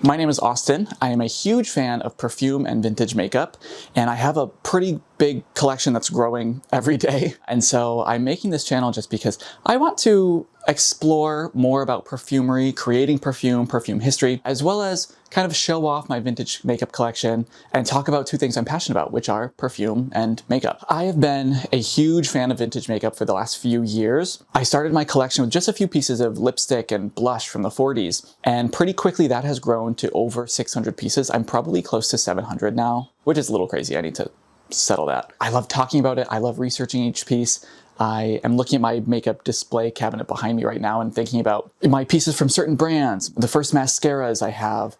My name is Austin. I am a huge fan of perfume and vintage makeup, and I have a pretty big collection that's growing every day. And so I'm making this channel just because I want to explore more about perfumery, creating perfume history, as well as kind of show off my vintage makeup collection and talk about two things I'm passionate about, which are perfume and makeup. I have been a huge fan of vintage makeup for the last few years. I started my collection with just a few pieces of lipstick and blush from the 40s, and pretty quickly that has grown to over 600 pieces. I'm probably close to 700 now, which is a little crazy. I need to settle that. I love talking about it. I love researching each piece. I am looking at my makeup display cabinet behind me right now and thinking about my pieces from certain brands, the first mascaras I have,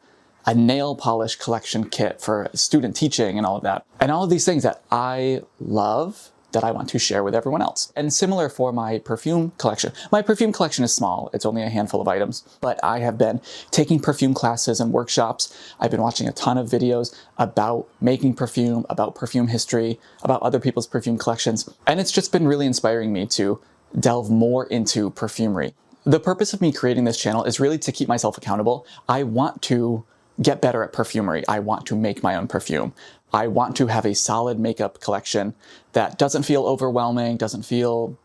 a nail polish collection kit for student teaching and all of that. And all of these things that I love that I want to share with everyone else. And similar for my perfume collection. My perfume collection is small. It's only a handful of items, but I have been taking perfume classes and workshops. I've been watching a ton of videos about making perfume, about perfume history, about other people's perfume collections. And it's just been really inspiring me to delve more into perfumery. The purpose of me creating this channel is really to keep myself accountable. I want to get better at perfumery. I want to make my own perfume. I want to have a solid makeup collection that doesn't feel overwhelming, doesn't feel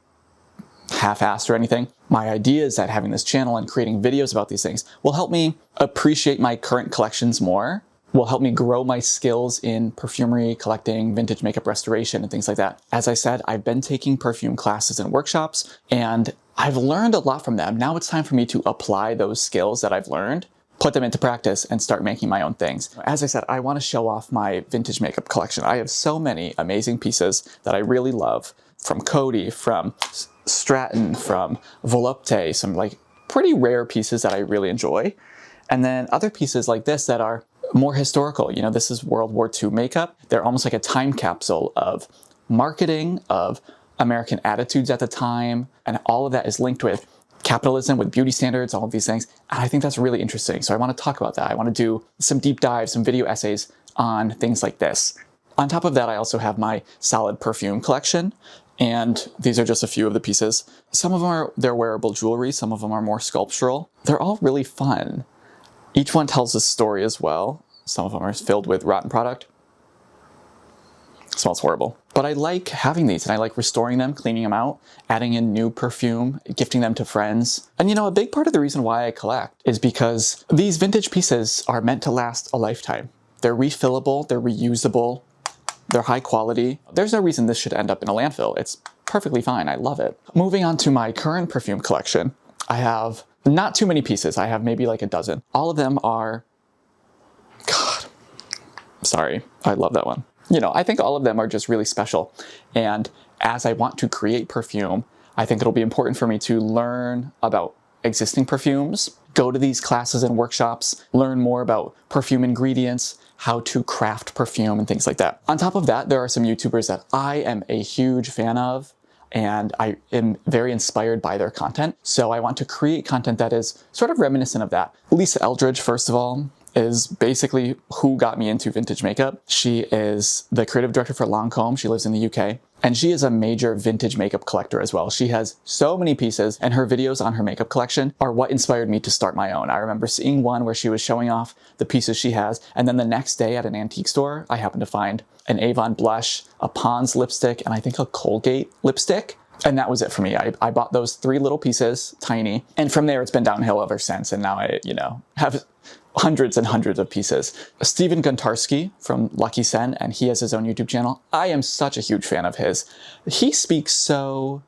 half-assed or anything. My idea is that having this channel and creating videos about these things will help me appreciate my current collections more, will help me grow my skills in perfumery, collecting, vintage makeup restoration, and things like that. As I said, I've been taking perfume classes and workshops, and I've learned a lot from them. Now it's time for me to apply those skills that I've learned, put them into practice, and start making my own things. As I said, I want to show off my vintage makeup collection. I have so many amazing pieces that I really love, from Coty, from Stratton, from Volupte, some like pretty rare pieces that I really enjoy. And then other pieces like this that are more historical. You know, this is World War II makeup. They're almost like a time capsule of marketing, of American attitudes at the time, and all of that is linked with capitalism, with beauty standards, all of these things. And I think that's really interesting. So I want to talk about that. I want to do some deep dives, some video essays on things like this. On top of that, I also have my solid perfume collection. And these are just a few of the pieces. Some of them are their wearable jewelry. Some of them are more sculptural. They're all really fun. Each one tells a story as well. Some of them are filled with rotten product. It smells horrible. But I like having these, and I like restoring them, cleaning them out, adding in new perfume, gifting them to friends. And you know, a big part of the reason why I collect is because these vintage pieces are meant to last a lifetime. They're refillable, they're reusable, they're high quality. There's no reason this should end up in a landfill. It's perfectly fine, I love it. Moving on to my current perfume collection, I have not too many pieces. I have maybe like a dozen. All of them are, God, sorry, I love that one. You know, I think all of them are just really special. And as I want to create perfume, I think it'll be important for me to learn about existing perfumes, go to these classes and workshops, learn more about perfume ingredients, how to craft perfume and things like that. On top of that, there are some YouTubers that I am a huge fan of, and I am very inspired by their content. So I want to create content that is sort of reminiscent of that. Lisa Eldridge, first of all, is basically who got me into vintage makeup. She is the creative director for Lancome. She lives in the UK. And she is a major vintage makeup collector as well. She has so many pieces, and her videos on her makeup collection are what inspired me to start my own. I remember seeing one where she was showing off the pieces she has, and then the next day at an antique store, I happened to find an Avon blush, a Pond's lipstick, and I think a Colgate lipstick. And that was it for me. I bought those 3 little pieces, tiny, and from there it's been downhill ever since. And now I, have hundreds and hundreds of pieces. Steven Guntarski from Lucky Sen, and he has his own YouTube channel. I am such a huge fan of his. He speaks so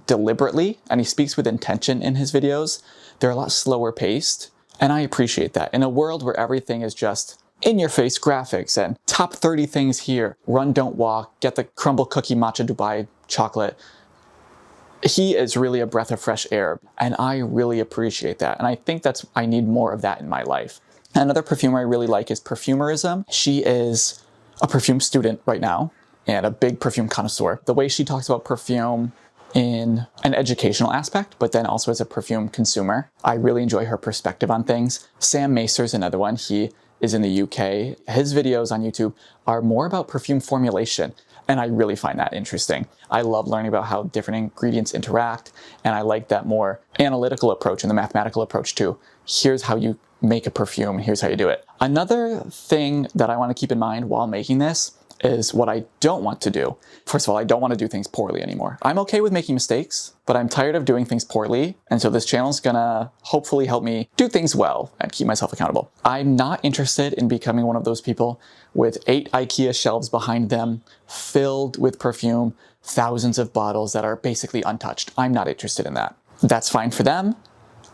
deliberately, and he speaks with intention in his videos. They're a lot slower paced, and I appreciate that. In a world where everything is just in-your-face graphics and top 30 things here, run, don't walk, get the crumble cookie matcha Dubai chocolate, he is really a breath of fresh air, and I really appreciate that. And I think I need more of that in my life. Another perfumer I really like is Perfumerism. She is a perfume student right now and a big perfume connoisseur. The way she talks about perfume in an educational aspect, but then also as a perfume consumer, I really enjoy her perspective on things. Sam Macer's another one. He is in the UK. His videos on YouTube are more about perfume formulation, and I really find that interesting. I love learning about how different ingredients interact, and I like that more analytical approach and the mathematical approach to here's how you make a perfume. Here's how you do it. Another thing that I want to keep in mind while making this is what I don't want to do. First of all, I don't want to do things poorly anymore. I'm okay with making mistakes, but I'm tired of doing things poorly. And so this channel is gonna hopefully help me do things well and keep myself accountable. I'm not interested in becoming one of those people with 8 IKEA shelves behind them filled with perfume, thousands of bottles that are basically untouched. I'm not interested in that. That's fine for them.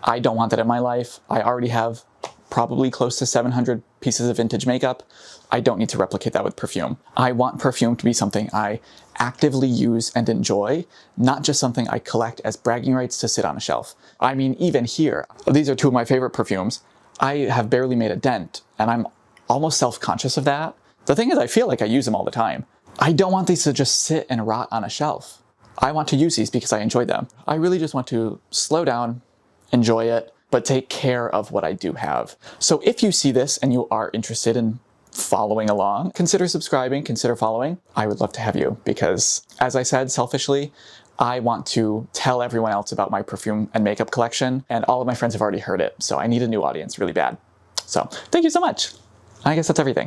I don't want that in my life. I already have probably close to 700 pieces of vintage makeup. I don't need to replicate that with perfume. I want perfume to be something I actively use and enjoy, not just something I collect as bragging rights to sit on a shelf. I mean, even here, these are 2 of my favorite perfumes. I have barely made a dent, and I'm almost self-conscious of that. The thing is, I feel like I use them all the time. I don't want these to just sit and rot on a shelf. I want to use these because I enjoy them. I really just want to slow down, enjoy it, but take care of what I do have. So if you see this and you are interested in following along, consider subscribing, consider following. I would love to have you because, as I said, selfishly, I want to tell everyone else about my perfume and makeup collection, and all of my friends have already heard it, so I need a new audience really bad. So thank you so much. I guess that's everything.